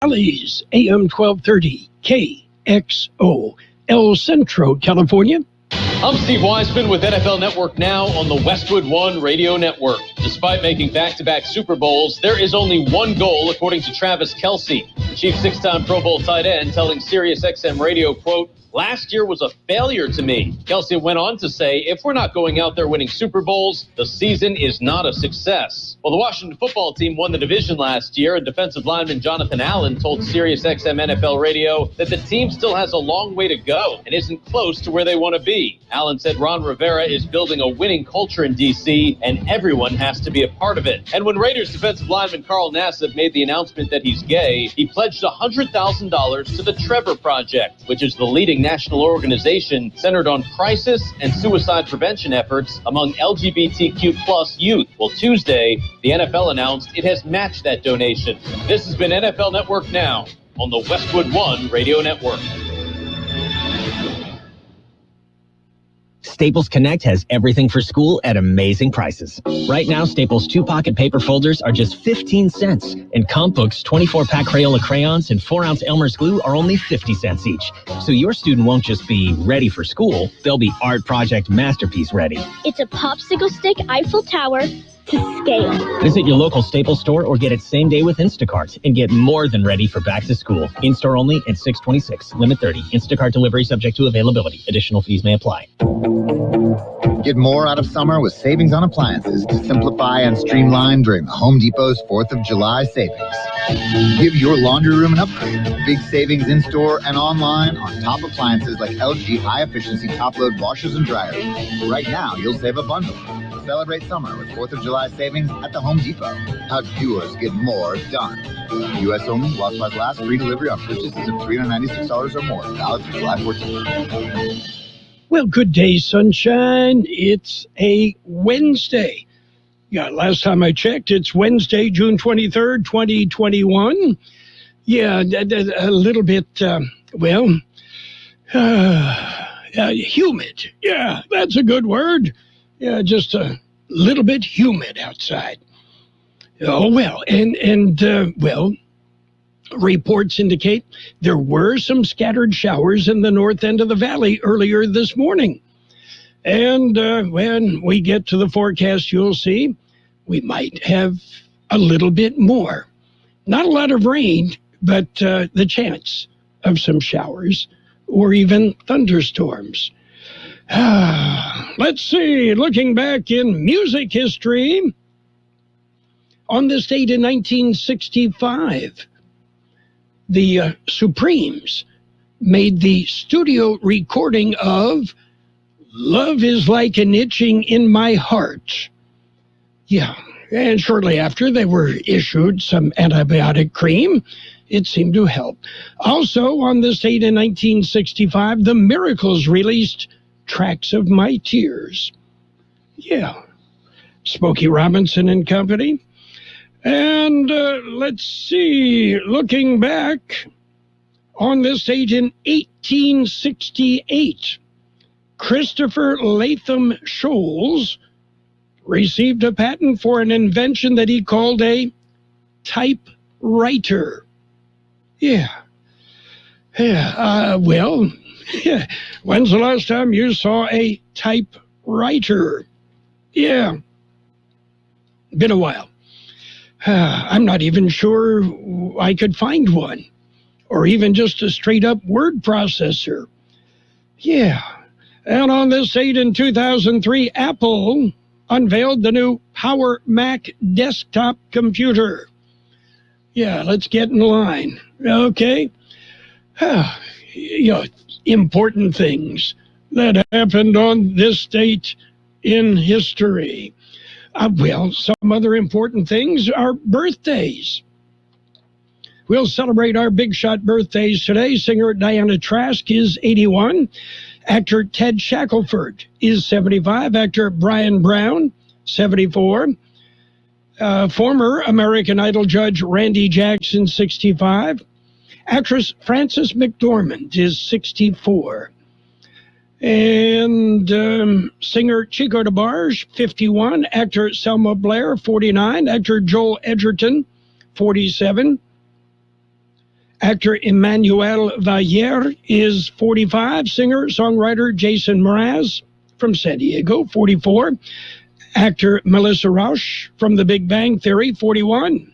Oldies, AM 1230, Kxo, El Centro, California. I'm Steve Weisman with NFL Network Now on the Westwood One Radio Network. Despite making back-to-back Super Bowls, there is only one goal, according to Travis Kelce, the Chiefs' 6-time Pro Bowl tight end, telling SiriusXM Radio, quote, "Last year was a failure to me." Kelce went on to say, if we're not going out there winning Super Bowls, the season is not a success. Well, the Washington football team won the division last year, and defensive lineman Jonathan Allen told SiriusXM NFL Radio that the team still has a long way to go and isn't close to where they want to be. Allen said Ron Rivera is building a winning culture in D.C., and everyone has to be a part of it. And when Raiders defensive lineman Carl Nassib made the announcement that he's gay, he pledged $100,000 to the Trevor Project, which is the leading national organization centered on crisis and suicide prevention efforts among LGBTQ plus youth. Well, Tuesday, the NFL announced it has matched that donation. This has been NFL Network Now on the Westwood One Radio Network. Staples Connect has everything for school at amazing prices. Right now, Staples 2-pocket paper folders are just 15 cents, and Comp Books 24-pack Crayola crayons and 4-ounce Elmer's glue are only 50 cents each. So your student won't just be ready for school, they'll be art project masterpiece ready. It's a popsicle stick Eiffel Tower to scale. Visit your local Staples store or get it same day with Instacart and get more than ready for back to school. In-store only at 626, limit 30. Instacart delivery subject to availability. Additional fees may apply. Get more out of summer with savings on appliances to simplify and streamline during the Home Depot's 4th of July savings. Give your laundry room an upgrade. Big savings in-store and online on top appliances like LG high-efficiency top-load washers and dryers. Right now, you'll save a bundle. Celebrate summer with 4th of July savings at the Home Depot. How doers get more done. U.S. only, while supplies last, free delivery on purchases of $396 or more. Valid through July 14th. Well, good day, sunshine. It's a Wednesday. Yeah, last time I checked, it's Wednesday, June 23rd, 2021. Yeah, a little bit, humid. Yeah, that's a good word. Yeah, just a little bit humid outside. Oh, well, and reports indicate there were some scattered showers in the north end of the valley earlier this morning. And when we get to the forecast, you'll see we might have a little bit more. Not a lot of rain, but the chance of some showers or even thunderstorms. Let's see, looking back in music history, on this date in 1965, the Supremes made the studio recording of Love Is Like an Itching in My Heart. Yeah, and shortly after they were issued some antibiotic cream. It seemed to help. Also, on this date in 1965, the Miracles released Tracks of My Tears. Yeah, Smokey Robinson and Company. And let's see, looking back, on this date in 1868, Christopher Latham Scholes received a patent for an invention that he called a typewriter. When's the last time you saw a typewriter? Yeah, been a while. I'm not even sure I could find one, or even just a straight-up word processor. Yeah, and on this date in 2003, Apple unveiled the new Power Mac desktop computer. Yeah, let's get in line, okay? Important things that happened on this date in history. Some other important things are birthdays. We'll celebrate our big shot birthdays today. Singer Diana Trask is 81. Actor Ted Shackelford is 75. Actor Brian Brown, 74. Former American Idol judge Randy Jackson, 65. Actress Frances McDormand is 64. And singer Chico DeBarge, 51. Actor Selma Blair, 49. Actor Joel Edgerton, 47. Actor Emmanuel Valliere is 45. Singer-songwriter Jason Mraz from San Diego, 44. Actor Melissa Rauch from The Big Bang Theory, 41.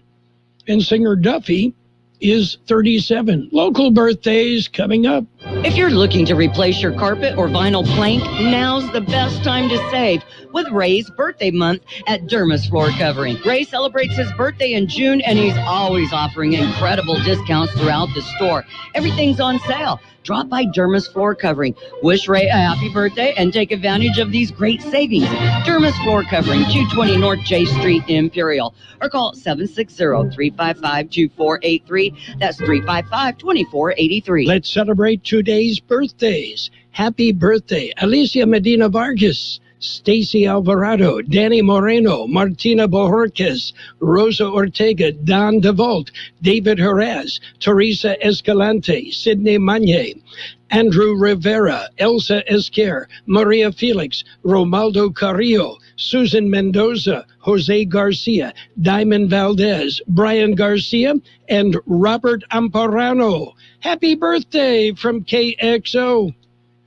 And singer Duffy is 37. Local birthdays coming up. If you're looking to replace your carpet or vinyl plank, now's the best time to save with Ray's birthday month at Dermis Floor Covering. Ray celebrates his birthday in June, and he's always offering incredible discounts throughout the store. Everything's on sale. Drop by Dermis Floor Covering. Wish Ray a happy birthday and take advantage of these great savings. Dermis Floor Covering, 220 North J Street, Imperial. Or call 760-355-2483. That's 355-2483. Let's celebrate today's birthdays. Happy birthday, Alicia Medina Vargas, Stacy Alvarado, Danny Moreno, Martina Bojorquez, Rosa Ortega, Don DeVault, David Jerez, Teresa Escalante, Sidney Magne, Andrew Rivera, Elsa Esquer, Maria Felix, Romaldo Carrillo, Susan Mendoza, Jose Garcia, Diamond Valdez, Brian Garcia, and Robert Amparano. Happy birthday from KXO.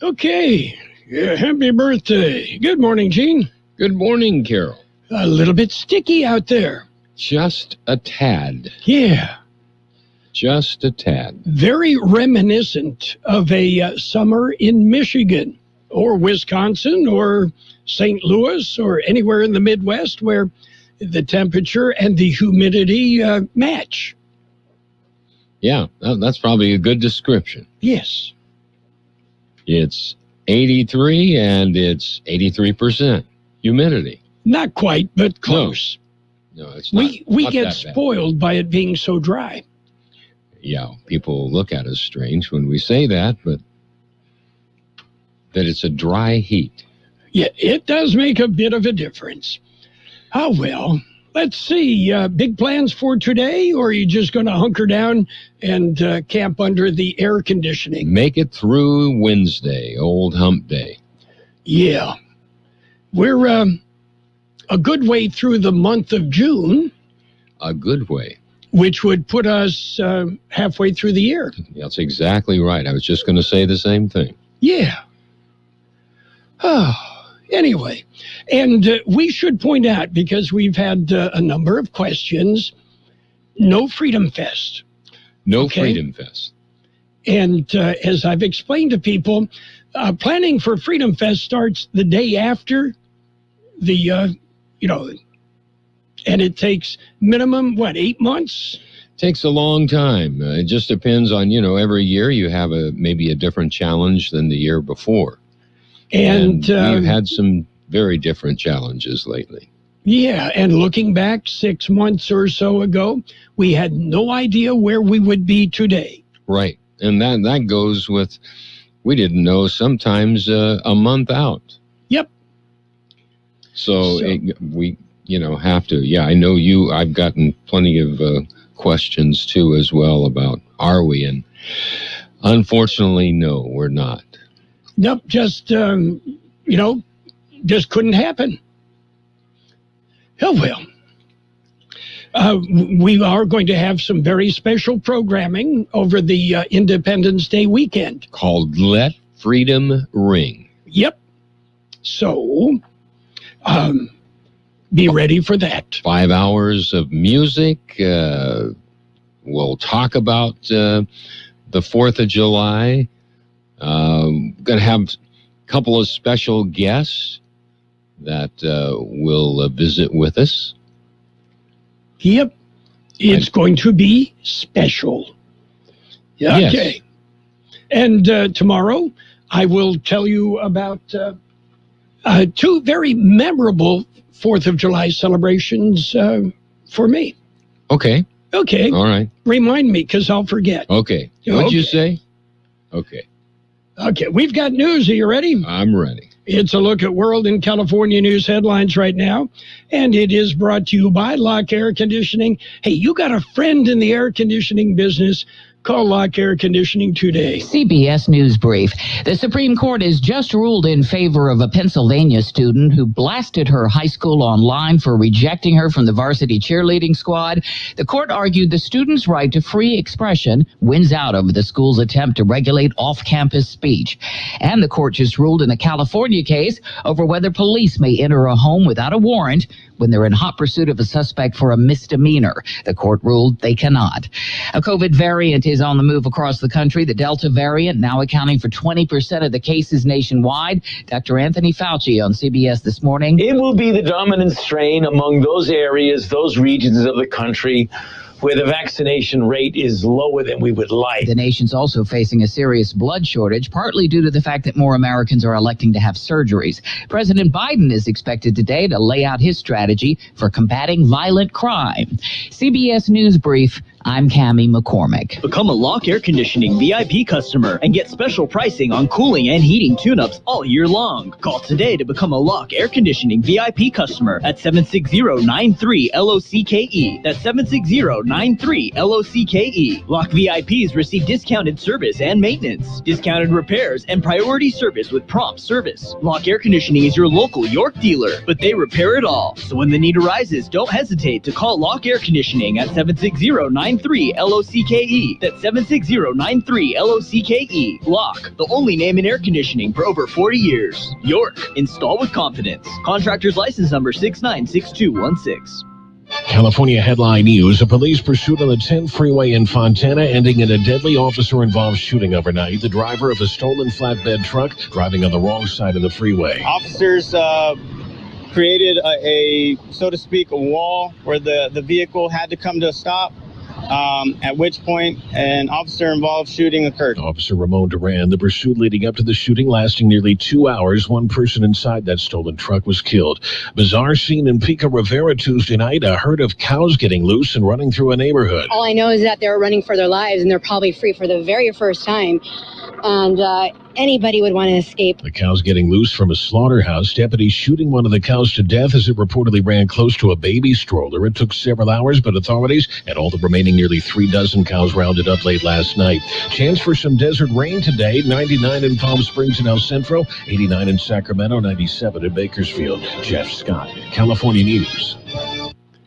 Okay. Yeah, happy birthday. Good morning, Gene. Good morning, Carroll. A little bit sticky out there. Just a tad. Yeah. Just a tad. Very reminiscent of a summer in Michigan or Wisconsin or St. Louis or anywhere in the Midwest where the temperature and the humidity match. Yeah, that's probably a good description. Yes. It's 83 and it's 83% humidity. Not quite, but close. No, it's not. We not get that spoiled by it being so dry. Yeah, people look at us strange when we say that, but that it's a dry heat. Yeah, it does make a bit of a difference. Oh, well, let's see. Big plans for today, or are you just going to hunker down and camp under the air conditioning? Make it through Wednesday, old hump day. Yeah. We're a good way through the month of June. A good way. Which would put us halfway through the year. That's exactly right. I was just going to say the same thing. Yeah. Oh, anyway, and we should point out, because we've had a number of questions, no Freedom Fest. No Freedom Fest. And as I've explained to people, planning for Freedom Fest starts the day after the, and it takes minimum, 8 months? Takes a long time. It just depends on, every year you have maybe a different challenge than the year before. And we've had some very different challenges lately. Yeah, and looking back 6 months or so ago, we had no idea where we would be today. Right. And that goes with, we didn't know sometimes a month out. Yep. So we have to. Yeah, I know I've gotten plenty of questions too as well about, are we? And unfortunately, no, we're not. Nope, just couldn't happen. Oh, well. We are going to have some very special programming over the Independence Day weekend. Called Let Freedom Ring. Yep. So, be ready for that. 5 hours of music. We'll talk about the 4th of July. Going to have a couple of special guests that will visit with us. Yep. It's going to be special. Okay. Yes. And tomorrow, I will tell you about two very memorable 4th of July celebrations for me. Okay. Okay. All right. Remind me, because I'll forget. Okay. What'd you say? Okay. Okay, we've got news. Are you ready? I'm ready. It's a look at world and California news headlines right now, and it is brought to you by Lock Air Conditioning. Hey, you got a friend in the air conditioning business Call Lock Air Conditioning today. CBS News Brief. The Supreme Court has just ruled in favor of a Pennsylvania student who blasted her high school online for rejecting her from the varsity cheerleading squad. The court argued the student's right to free expression wins out over the school's attempt to regulate off-campus speech. And the court just ruled in a California case over whether police may enter a home without a warrant when they're in hot pursuit of a suspect for a misdemeanor. The court ruled they cannot. A COVID variant is on the move across the country. The Delta variant now accounting for 20% of the cases nationwide. Dr. Anthony Fauci on CBS This Morning. It will be the dominant strain among those areas, those regions of the country where the vaccination rate is lower than we would like. The nation's also facing a serious blood shortage, partly due to the fact that more Americans are electing to have surgeries. President Biden is expected today to lay out his strategy for combating violent crime. CBS News Brief. I'm Cammie McCormick. Become a Lock Air Conditioning VIP customer and get special pricing on cooling and heating tune-ups all year long. Call today to become a Lock Air Conditioning VIP customer at 760-93-LOCKE. That's 760-93-LOCKE. Lock VIPs receive discounted service and maintenance, discounted repairs, and priority service with prompt service. Lock Air Conditioning is your local York dealer, but they repair it all. So when the need arises, don't hesitate to call Lock Air Conditioning at 760-93-LOCKE. That's 760-93-LOCKE. Lock, the only name in air conditioning for over 40 years. York, install with confidence. Contractor's license number 696216. California headline news: a police pursuit on the 10 freeway in Fontana ending in a deadly officer-involved shooting overnight. The driver of a stolen flatbed truck driving on the wrong side of the freeway. Officers created a so to speak, a wall where the vehicle had to come to a stop. At which point an officer-involved shooting occurred. Officer Ramon Duran. The pursuit leading up to the shooting lasting nearly 2 hours. One person inside that stolen truck was killed. Bizarre scene in Pico Rivera Tuesday night. A herd of cows getting loose and running through a neighborhood. All I know is that they're running for their lives, and they're probably free for the very first time. And anybody would want to escape. The cows getting loose from a slaughterhouse. Deputies shooting one of the cows to death as it reportedly ran close to a baby stroller. It took several hours, but authorities had all the remaining nearly 3 dozen cows rounded up late last night. Chance for some desert rain today. 99 in Palm Springs and El Centro. 89 in Sacramento. 97 in Bakersfield. Jeff Scott, California News.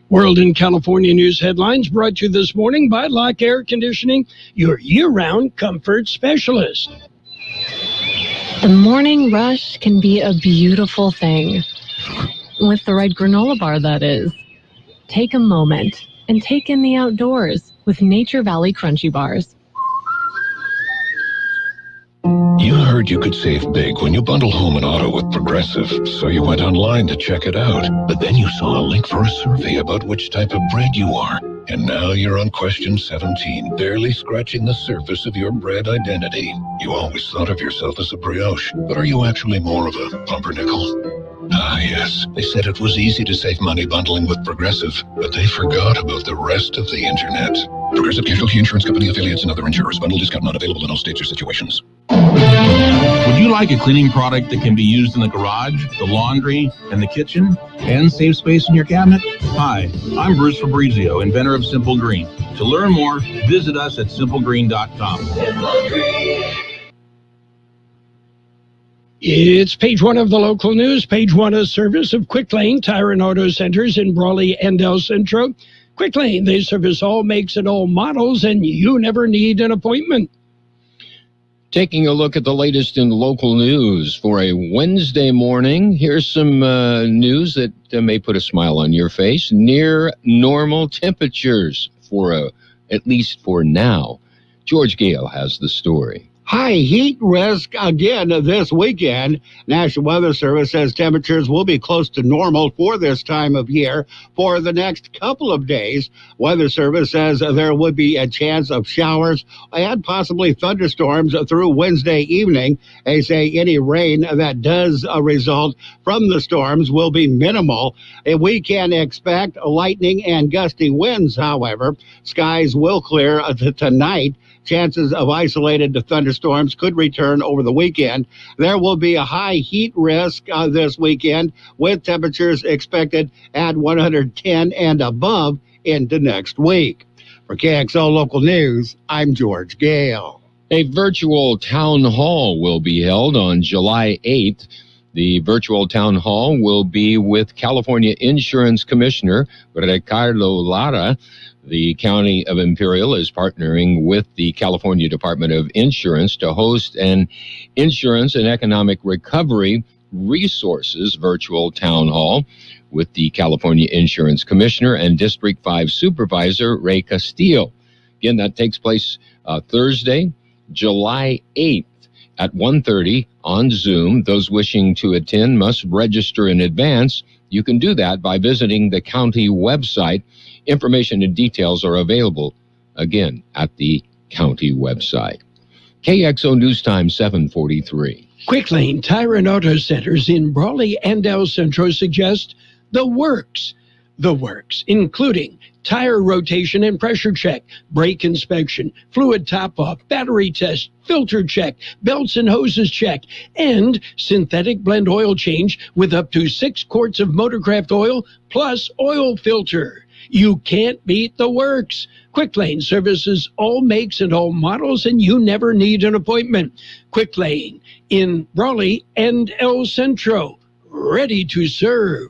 World in California news headlines brought to you this morning by Lock Air Conditioning, your year-round comfort specialist. The morning rush can be a beautiful thing. With the right granola bar, that is. Take a moment and take in the outdoors with Nature Valley Crunchy Bars. You heard you could save big when you bundle home and auto with Progressive, so you went online to check it out. But then you saw a link for a survey about which type of bread you are. And now you're on question 17, barely scratching the surface of your bread identity. You always thought of yourself as a brioche, but are you actually more of a pumpernickel? Ah, yes. They said it was easy to save money bundling with Progressive, but they forgot about the rest of the internet. Progressive Casualty Insurance Company affiliates and other insurers. Bundle discount not available in all states or situations. Would you like a cleaning product that can be used in the garage, the laundry, and the kitchen, and save space in your cabinet? Hi, I'm Bruce Fabrizio, inventor of Simple Green. To learn more, visit us at simplegreen.com. Simple Green. It's page one of the local news. Page one, a service of Quick Lane Tire and Auto Centers in Brawley and El Centro. Quick Lane, they service all makes and all models, and you never need an appointment. Taking a look at the latest in local news for a Wednesday morning. Here's some news that may put a smile on your face. Near normal temperatures at least for now. George Gale has the story. High heat risk again this weekend. National Weather Service says temperatures will be close to normal for this time of year for the next couple of days. Weather Service says there would be a chance of showers and possibly thunderstorms through Wednesday evening. They say any rain that does result from the storms will be minimal. We can expect lightning and gusty winds, however. Skies will clear tonight. Chances of isolated thunderstorms could return over the weekend. There will be a high heat risk this weekend with temperatures expected at 110 and above into next week. For KXO Local News, I'm George Gale. A virtual town hall will be held on July 8th. The virtual town hall will be with California Insurance Commissioner Ricardo Lara. The County of Imperial is partnering with the California Department of Insurance to host an Insurance and Economic Recovery Resources virtual town hall with the California Insurance Commissioner and District 5 Supervisor Ray Castillo. Again, that takes place Thursday, July 8th at 1:30 on Zoom. Those wishing to attend must register in advance. You can do that by visiting the county website. Information and details are available, again, at the county website. KXO News Time 7:43. Quick Lane Tire and Auto Centers in Brawley and El Centro suggest the works. The works, including tire rotation and pressure check, brake inspection, fluid top-off, battery test, filter check, belts and hoses check, and synthetic blend oil change with up to 6 quarts of Motorcraft oil plus oil filter. You can't beat the works. Quick Lane services all makes and all models, and you never need an appointment. Quick Lane in Brawley and El Centro, ready to serve.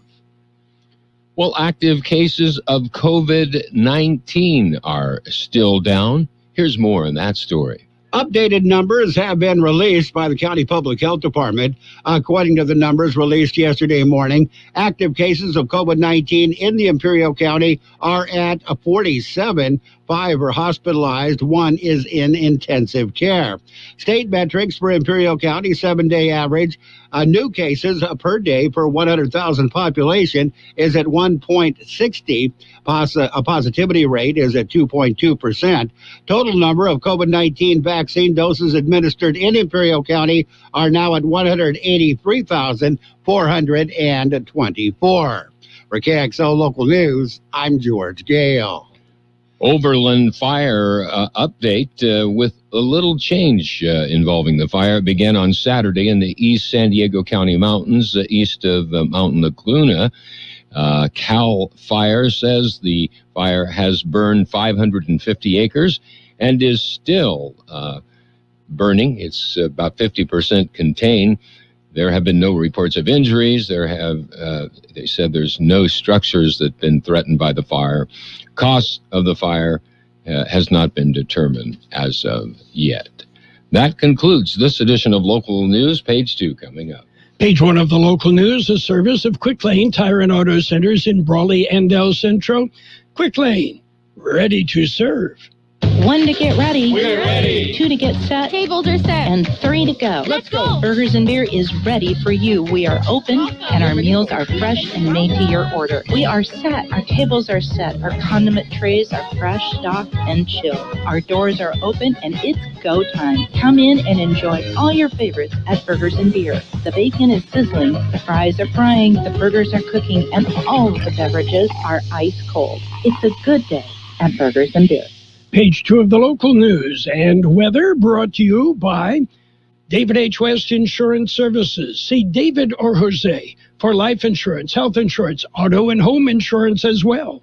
Well, active cases of COVID-19 are still down. Here's more on that story. Updated numbers have been released by the County Public Health Department. According to the numbers released yesterday morning, active cases of COVID-19 in the Imperial County are at 47. 5 are hospitalized. 1 is in intensive care. State metrics for Imperial County, 7-day average. New cases per day per 100,000 population is at 1.60. A positivity rate is at 2.2%. Total number of COVID-19 vaccine doses administered in Imperial County are now at 183,424. For KXO Local News, I'm George Gale. Overland Fire update with a little change involving the fire. It began on Saturday in the East San Diego County mountains, east of Mount Laguna. Cal Fire says the fire has burned 550 acres and is still burning. It's about 50% contained. There have been no reports of injuries. They said there's no structures that have been threatened by the fire. Cost of the fire has not been determined as of yet. That concludes this edition of Local News. Page 2 coming up. Page 1 of the Local News, a service of Quick Lane Tire and Auto Centers in Brawley and El Centro. Quick Lane, ready to serve. 1 to get ready. We're ready. 2 to get set. Tables are set. And 3 to go. Let's go. Burgers and Beer is ready for you. We are open and our meals are fresh and made to your order. We are set. Our tables are set. Our condiment trays are fresh, stocked, and chilled. Our doors are open and it's go time. Come in and enjoy all your favorites at Burgers and Beer. The bacon is sizzling, the fries are frying, the burgers are cooking, and all of the beverages are ice cold. It's a good day at Burgers and Beer. Page 2 of the Local News and weather brought to you by David H. West Insurance Services. See David or Jose for life insurance, health insurance, auto and home insurance as well.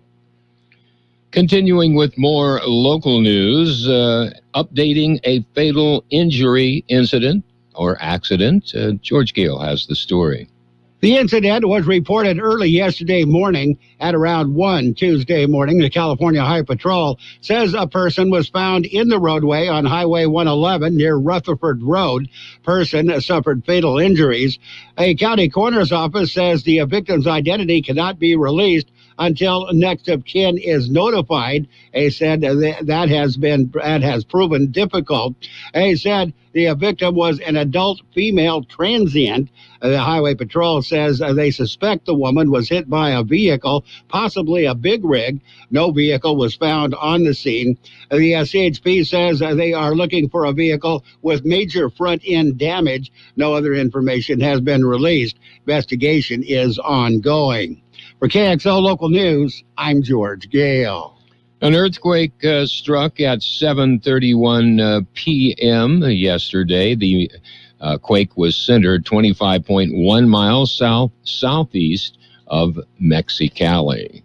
Continuing with more local news, updating a fatal injury incident or accident. George Gale has the story. The incident was reported early yesterday morning at around 1 Tuesday morning. The California High Patrol says a person was found in the roadway on Highway 111 near Rutherford Road. Person suffered fatal injuries. A county coroner's office says the victim's identity cannot be released until next of kin is notified. They said that has proven difficult. They said the victim was an adult female transient. The Highway Patrol says they suspect the woman was hit by a vehicle, possibly a big rig. No vehicle was found on the scene. The CHP says they are looking for a vehicle with major front end damage. No other information has been released. Investigation is ongoing. For KXO Local News, I'm George Gale. An earthquake struck at 7:31 p.m. yesterday. The quake was centered 25.1 miles southeast of Mexicali.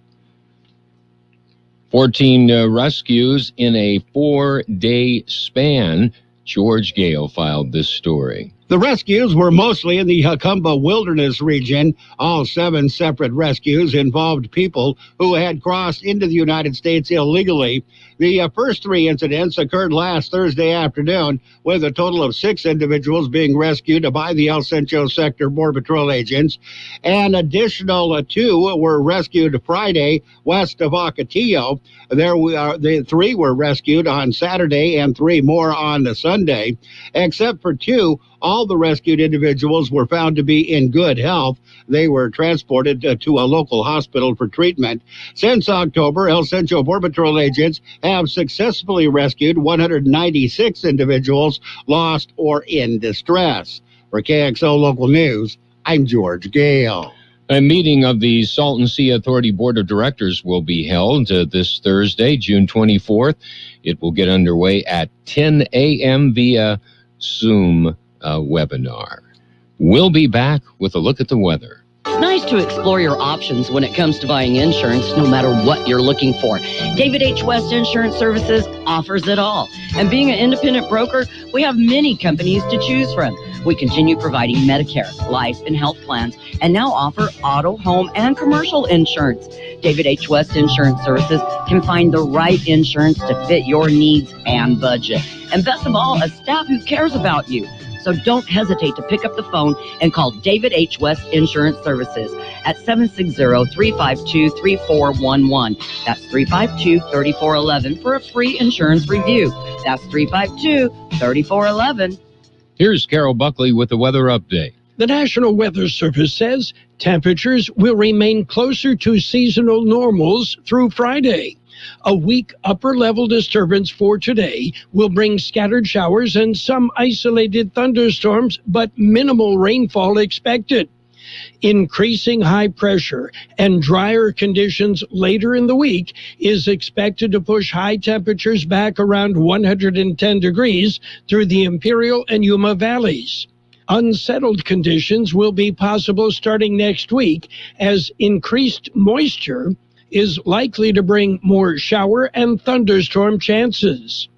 14 rescues in a 4-day span. George Gale filed this story. The rescues were mostly in the Hucumba Wilderness region. All 7 separate rescues involved people who had crossed into the United States illegally. The first 3 incidents occurred last Thursday afternoon, with a total of 6 individuals being rescued by the El Centro Sector Border Patrol agents. An additional 2 were rescued Friday west of Ocotillo. The 3 were rescued on Saturday and 3 more on the Sunday. Except for 2, all the rescued individuals were found to be in good health. They were transported to a local hospital for treatment. Since October, El Centro Border Patrol agents have successfully rescued 196 individuals lost or in distress. For KXO Local News, I'm George Gale. A meeting of the Salton Sea Authority Board of Directors will be held this Thursday, June 24th. It will get underway at 10 a.m. via Zoom webinar. We'll be back with a look at the weather. It's nice to explore your options when it comes to buying insurance, no matter what you're looking for. David H. West Insurance Services offers it all. And being an independent broker, we have many companies to choose from. We continue providing Medicare, life, and health plans, and now offer auto, home, and commercial insurance. David H. West Insurance Services can find the right insurance to fit your needs and budget. And best of all, a staff who cares about you. So don't hesitate to pick up the phone and call David H. West Insurance Services at 760-352-3411. That's 352-3411 for a free insurance review. That's 352-3411. Here's Carroll Buckley with the weather update. The National Weather Service says temperatures will remain closer to seasonal normals through Friday. A weak upper-level disturbance for today will bring scattered showers and some isolated thunderstorms, but minimal rainfall expected. Increasing high pressure and drier conditions later in the week is expected to push high temperatures back around 110 degrees through the Imperial and Yuma valleys. Unsettled conditions will be possible starting next week as increased moisture is likely to bring more shower and thunderstorm chances.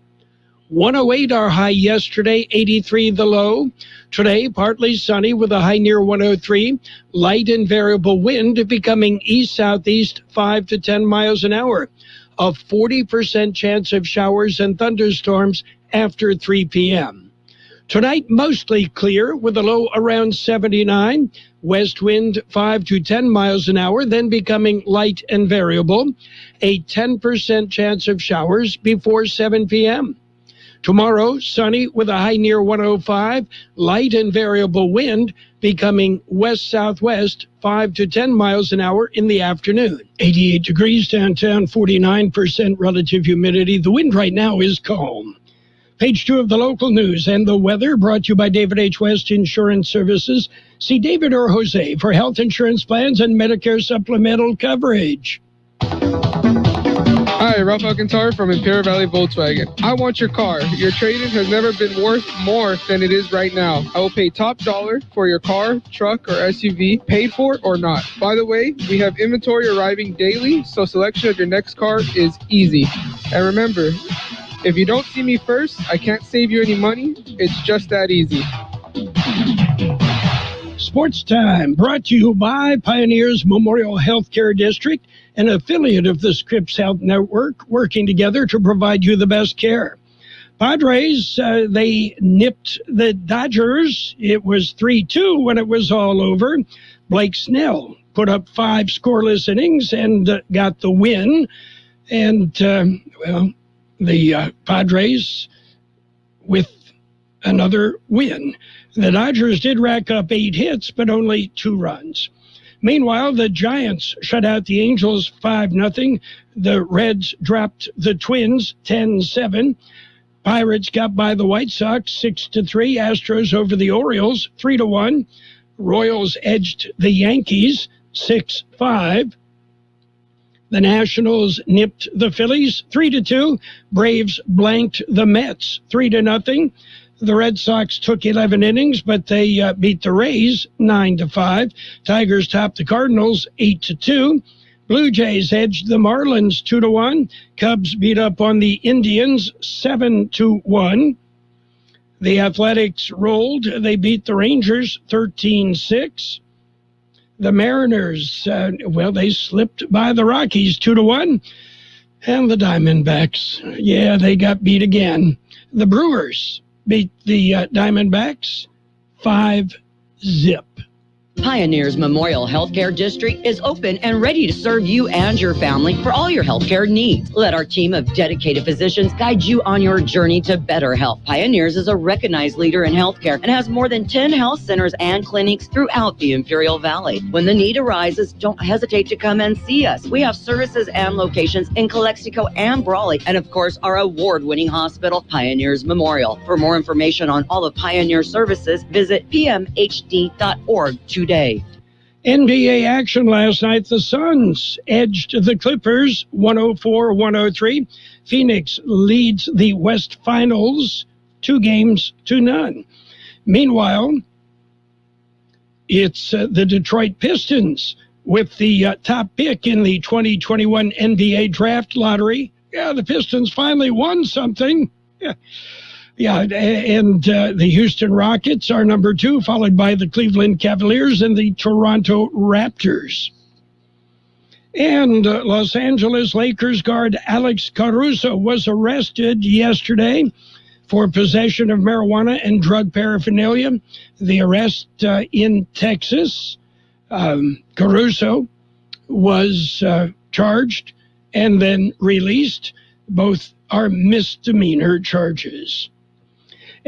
108 our high yesterday, 83 the low. Today, partly sunny with a high near 103. Light and variable wind becoming east-southeast 5 to 10 miles an hour. A 40% chance of showers and thunderstorms after 3 p.m. Tonight, mostly clear with a low around 79. West wind 5 to 10 miles an hour, then becoming light and variable. A 10% chance of showers before 7 p.m. Tomorrow, sunny with a high near 105. Light and variable wind becoming west-southwest 5 to 10 miles an hour in the afternoon. 88 degrees downtown, 49% relative humidity. The wind right now is calm. Page 2 of the local news and the weather brought to you by David H. West Insurance Services. See David or Jose for health insurance plans and Medicare supplemental coverage. Hi, Ralph Alcantara from Imperial Valley Volkswagen. I want your car. Your trade-in has never been worth more than it is right now. I will pay top dollar for your car, truck, or SUV, paid for or not. By the way, we have inventory arriving daily, so selection of your next car is easy. And remember, if you don't see me first, I can't save you any money. It's just that easy. Sports Time, brought to you by Pioneers Memorial Healthcare District, an affiliate of the Scripps Health Network, working together to provide you the best care. Padres, they nipped the Dodgers. It was 3-2 when it was all over. Blake Snell put up 5 scoreless innings and got the win. And, the Padres with another win. The Dodgers did rack up 8 hits, but only 2 runs. Meanwhile, the Giants shut out the Angels 5-0. The Reds dropped the Twins 10-7. Pirates got by the White Sox 6-3. Astros over the Orioles 3-1. Royals edged the Yankees 6-5. The Nationals nipped the Phillies 3-2. Braves blanked the Mets 3-0. The Red Sox took 11 innings, but they beat the Rays 9-5. Tigers topped the Cardinals 8-2. Blue Jays edged the Marlins 2-1. Cubs beat up on the Indians 7-1. The Athletics rolled. They beat the Rangers 13-6. The Mariners, they slipped by the Rockies 2-1. And the Diamondbacks, they got beat again. The Brewers beat the Diamondbacks 5-0. Pioneers Memorial Healthcare District is open and ready to serve you and your family for all your healthcare needs. Let our team of dedicated physicians guide you on your journey to better health. Pioneers is a recognized leader in healthcare and has more than 10 health centers and clinics throughout the Imperial Valley. When the need arises, don't hesitate to come and see us. We have services and locations in Calexico and Brawley, and of course, our award-winning hospital, Pioneers Memorial. For more information on all of Pioneer services, visit pmhd.org today. NBA action last night. The Suns edged the Clippers 104-103. Phoenix leads the West Finals 2-0. Meanwhile, it's the Detroit Pistons with the top pick in the 2021 NBA draft lottery. Yeah, the Pistons finally won something. And the Houston Rockets are number 2, followed by the Cleveland Cavaliers and the Toronto Raptors. And Los Angeles Lakers guard Alex Caruso was arrested yesterday for possession of marijuana and drug paraphernalia. The arrest in Texas. Caruso was charged and then released. Both are misdemeanor charges.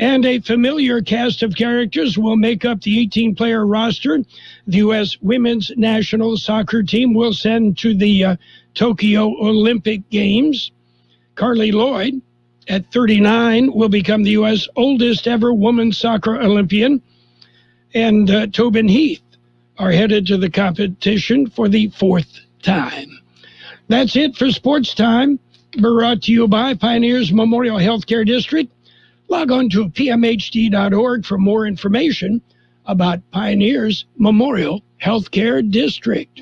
And a familiar cast of characters will make up the 18-player roster the U.S. women's national soccer team will send to the Tokyo Olympic Games. Carly Lloyd, at 39, will become the U.S. oldest ever women's soccer Olympian. And Tobin Heath are headed to the competition for the 4th time. That's it for Sports Time, brought to you by Pioneers Memorial Healthcare District. Log on to pmhd.org for more information about Pioneers Memorial Healthcare District.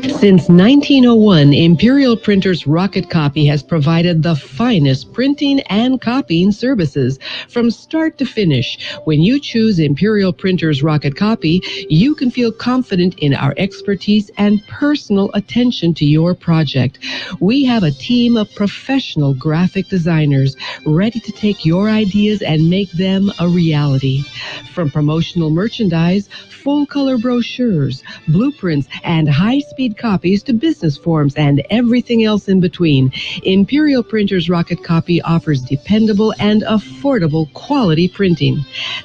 Since 1901, Imperial Printers Rocket Copy has provided the finest printing and copying services from start to finish. When you choose Imperial Printers Rocket Copy, you can feel confident in our expertise and personal attention to your project. We have a team of professional graphic designers ready to take your ideas and make them a reality. From promotional merchandise, full-color brochures, blueprints, and high-speed copies to business forms and everything else in between, Imperial Printers Rocket Copy offers dependable and affordable quality printing.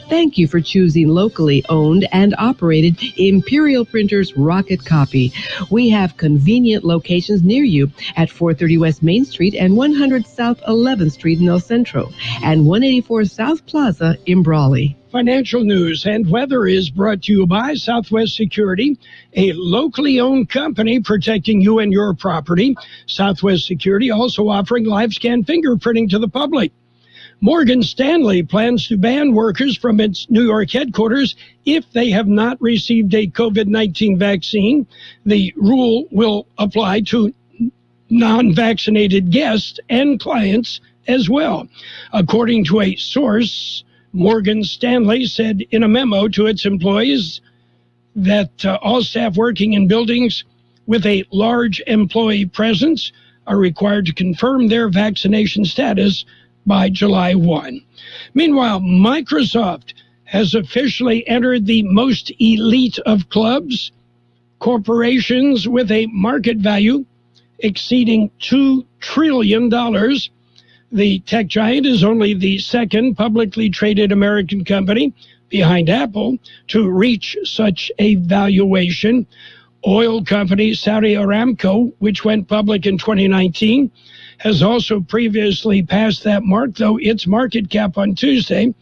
Thank you for choosing locally owned and operated Imperial Printers Rocket Copy. We have convenient locations near you at 430 West Main Street and 100 South 11th Street in El Centro and 184 South Plaza in Brawley. Financial news and weather is brought to you by Southwest Security, a locally owned company protecting you and your property. Southwest Security also offering live scan fingerprinting to the public. Morgan Stanley plans to ban workers from its New York headquarters if they have not received a COVID-19 vaccine. The rule will apply to non-vaccinated guests and clients as well. According to a source, Morgan Stanley said in a memo to its employees that all staff working in buildings with a large employee presence are required to confirm their vaccination status by July 1. Meanwhile, Microsoft has officially entered the most elite of clubs, corporations with a market value exceeding $2 trillion. The tech giant is only the second publicly traded American company behind Apple to reach such a valuation. Oil company Saudi Aramco, which went public in 2019, has also previously passed that mark, though its market cap on Tuesday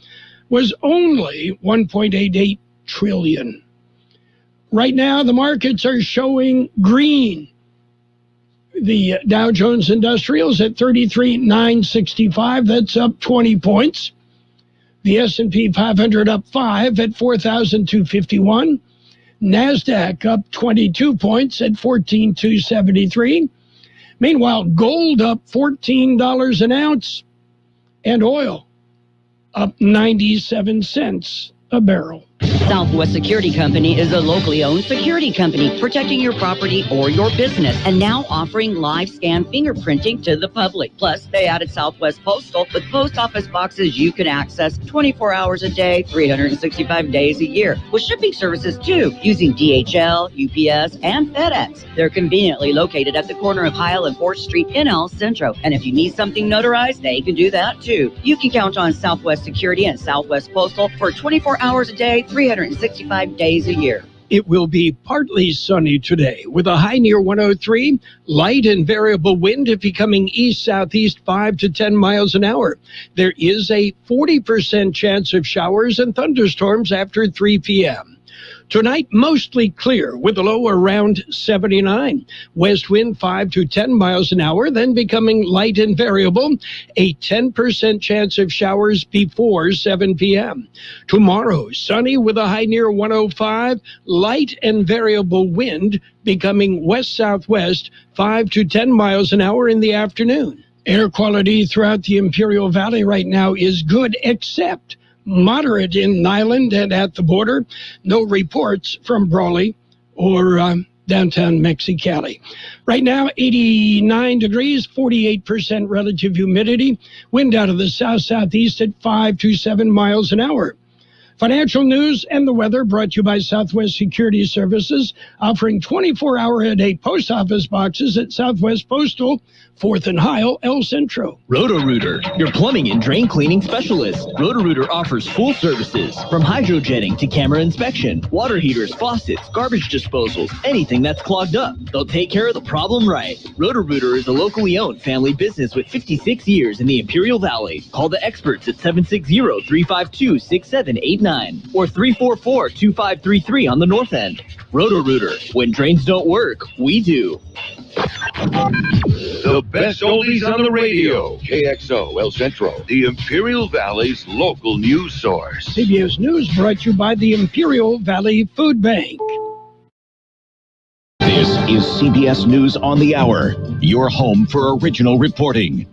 was only $1.88 trillion. Right now, the markets are showing green. The Dow Jones Industrials at 33,965. That's up 20 points. The S&P 500 up 5 at 4,251. NASDAQ up 22 points at 14,273. Meanwhile, gold up $14 an ounce, and oil up 97 cents a barrel. Southwest Security Company is a locally owned security company protecting your property or your business, and now offering live scan fingerprinting to the public. Plus, they added Southwest Postal with post office boxes you can access 24 hours a day, 365 days a year, with shipping services too, using DHL, UPS, and FedEx. They're conveniently located at the corner of Heil and 4th Street in El Centro, and if you need something notarized, they can do that too. You can count on Southwest Security and Southwest Postal for 24 hours a day, 365 days a year. It will be partly sunny today with a high near 103, light and variable wind becoming east-southeast 5 to 10 miles an hour. There is a 40% chance of showers and thunderstorms after 3 p.m. Tonight, mostly clear with a low around 79. West wind 5 to 10 miles an hour, then becoming light and variable. A 10% chance of showers before 7 p.m. Tomorrow, sunny with a high near 105. Light and variable wind becoming west-southwest 5 to 10 miles an hour in the afternoon. Air quality throughout the Imperial Valley right now is good, except moderate in Nyland and at the border. No reports from Brawley or downtown Mexicali. Right now, 89 degrees, 48% relative humidity. Wind out of the south-southeast at 5 to 7 miles an hour. Financial news and the weather brought to you by Southwest Security Services, offering 24-hour-a-day post office boxes at Southwest Postal, 4th and Heil, El Centro. Roto-Rooter, your plumbing and drain cleaning specialist. Roto-Rooter offers full services, from hydrojetting to camera inspection, water heaters, faucets, garbage disposals, anything that's clogged up. They'll take care of the problem right. Roto-Rooter is a locally owned family business with 56 years in the Imperial Valley. Call the experts at 760-352-6789 or 344-2533 on the north end. Roto-Rooter, when drains don't work, we do. The best oldies on the radio. KXO El Centro, the Imperial Valley's local news source. CBS News brought to you by the Imperial Valley Food Bank. This is CBS News on the Hour, your home for original reporting.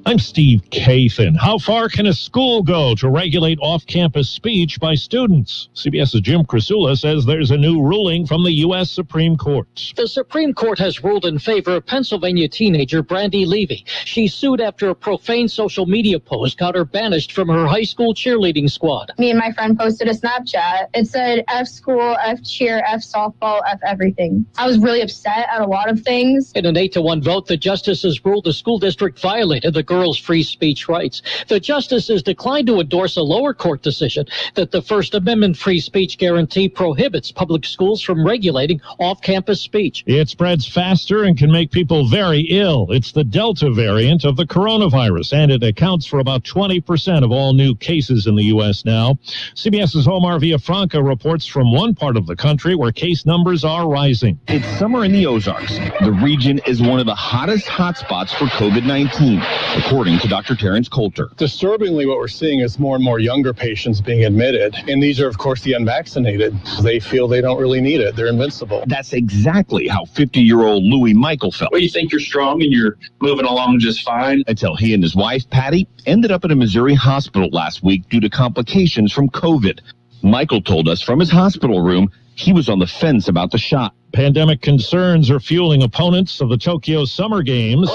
I'm Steve Kathan. How far can a school go to regulate off-campus speech by students? CBS's Jim Krasula says there's a new ruling from the U.S. Supreme Court. The Supreme Court has ruled in favor of Pennsylvania teenager Brandy Levy. She sued after a profane social media post got her banished from her high school cheerleading squad. Me and my friend posted a Snapchat. It said F school, F cheer, F softball, F everything. I was really upset at a lot of things. In an 8-1 vote, the justices ruled the school district violated the girls' free speech rights. The justices declined to endorse a lower court decision that the First Amendment free speech guarantee prohibits public schools from regulating off-campus speech. It spreads faster and can make people very ill. It's the Delta variant of the coronavirus, and it accounts for about 20% of all new cases in the U.S. now. CBS's Omar Villafranca reports from one part of the country where case numbers are rising. It's summer in the Ozarks. The region is one of the hottest hotspots for COVID-19, according to Dr. Terrence Coulter. Disturbingly, what we're seeing is more and more younger patients being admitted, and these are, of course, the unvaccinated. They feel they don't really need it. They're invincible. That's exactly how 50-year-old Louis Michael felt. Well, you think you're strong and you're moving along just fine. Until he and his wife, Patty, ended up at a Missouri hospital last week due to complications from COVID. Michael told us from his hospital room he was on the fence about the shot. Pandemic concerns are fueling opponents of the Tokyo Summer Games.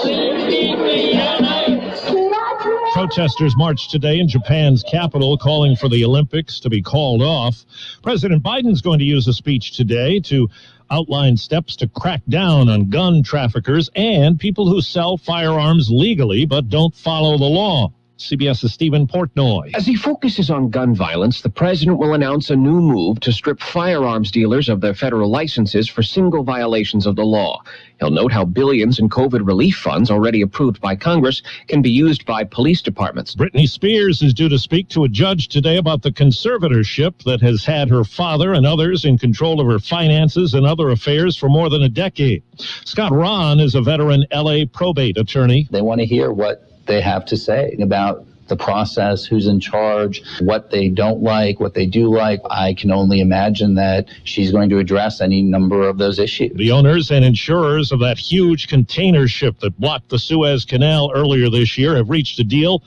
Protesters marched today in Japan's capital, calling for the Olympics to be called off. President Biden's going to use a speech today to outline steps to crack down on gun traffickers and people who sell firearms legally but don't follow the law. CBS's Stephen Portnoy. As he focuses on gun violence, the president will announce a new move to strip firearms dealers of their federal licenses for single violations of the law. He'll note how billions in COVID relief funds already approved by Congress can be used by police departments. Britney Spears is due to speak to a judge today about the conservatorship that has had her father and others in control of her finances and other affairs for more than a decade. Scott Rahn is a veteran L.A. probate attorney. They want to hear what they have to say about the process, who's in charge, what they don't like, what they do like. I can only imagine that she's going to address any number of those issues. The owners and insurers of that huge container ship that blocked the Suez Canal earlier this year have reached a deal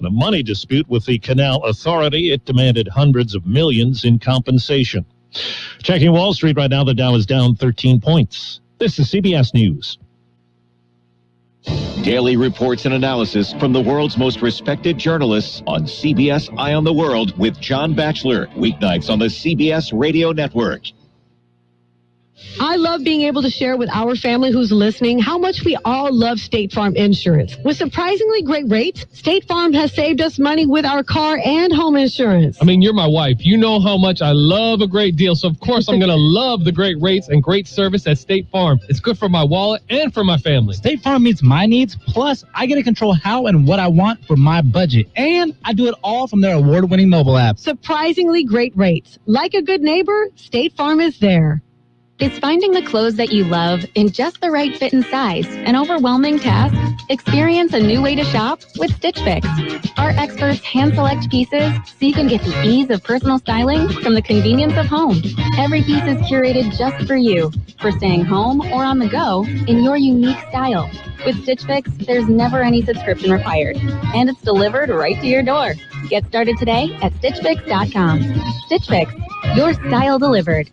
on a money dispute with the Canal Authority. It demanded hundreds of millions in compensation. Checking Wall Street right now, the Dow is down 13 points. This is CBS News. Daily reports and analysis from the world's most respected journalists on CBS Eye on the World with John Batchelor, weeknights on the CBS Radio Network. I love being able to share with our family who's listening how much we all love State Farm insurance. With surprisingly great rates, State Farm has saved us money with our car and home insurance. I mean, you're my wife. You know how much I love a great deal, so of course I'm going to love the great rates and great service at State Farm. It's good for my wallet and for my family. State Farm meets my needs, plus I get to control how and what I want for my budget. And I do it all from their award-winning mobile app. Surprisingly great rates. Like a good neighbor, State Farm is there. Is finding the clothes that you love in just the right fit and size an overwhelming task? Experience a new way to shop with Stitch Fix. Our experts hand-select pieces so you can get the ease of personal styling from the convenience of home. Every piece is curated just for you, for staying home or on the go in your unique style. With Stitch Fix, there's never any subscription required, and it's delivered right to your door. Get started today at StitchFix.com. Stitch Fix, your style delivered.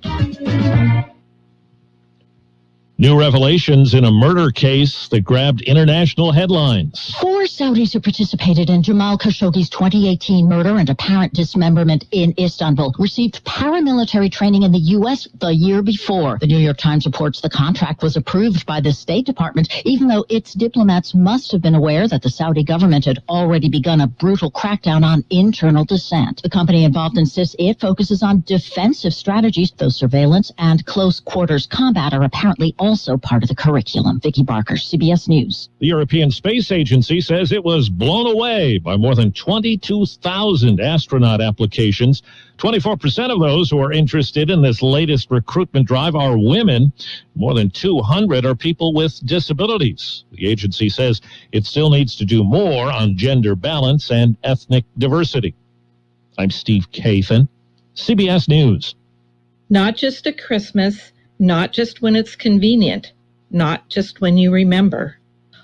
New revelations in a murder case that grabbed international headlines. 4 Saudis who participated in Jamal Khashoggi's 2018 murder and apparent dismemberment in Istanbul received paramilitary training in the U.S. the year before. The New York Times reports the contract was approved by the State Department, even though its diplomats must have been aware that the Saudi government had already begun a brutal crackdown on internal dissent. The company involved insists it focuses on defensive strategies, though surveillance and close quarters combat are apparently also part of the curriculum. Vicki Barker, CBS News. The European Space Agency says it was blown away by more than 22,000 astronaut applications. 24% of those who are interested in this latest recruitment drive are women. More than 200 are people with disabilities. The agency says it still needs to do more on gender balance and ethnic diversity. I'm Steve Kathan, CBS News. Not just at Christmas, not just when it's convenient, not just when you remember.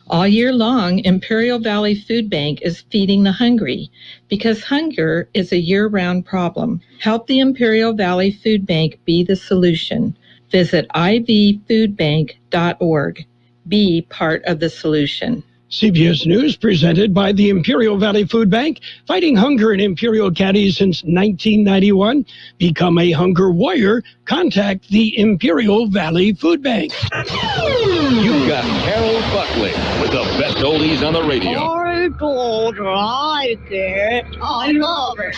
All year long, Imperial Valley Food Bank is feeding the hungry because hunger is a year-round problem. Help the Imperial Valley Food Bank be the solution. Visit ivfoodbank.org. Be part of the solution. CBS News presented by the Imperial Valley Food Bank, fighting hunger in Imperial County since 1991. Become a hunger warrior. Contact the Imperial Valley Food Bank. You've got Carroll Buckley with the best oldies on the radio. I don't like it. I love it.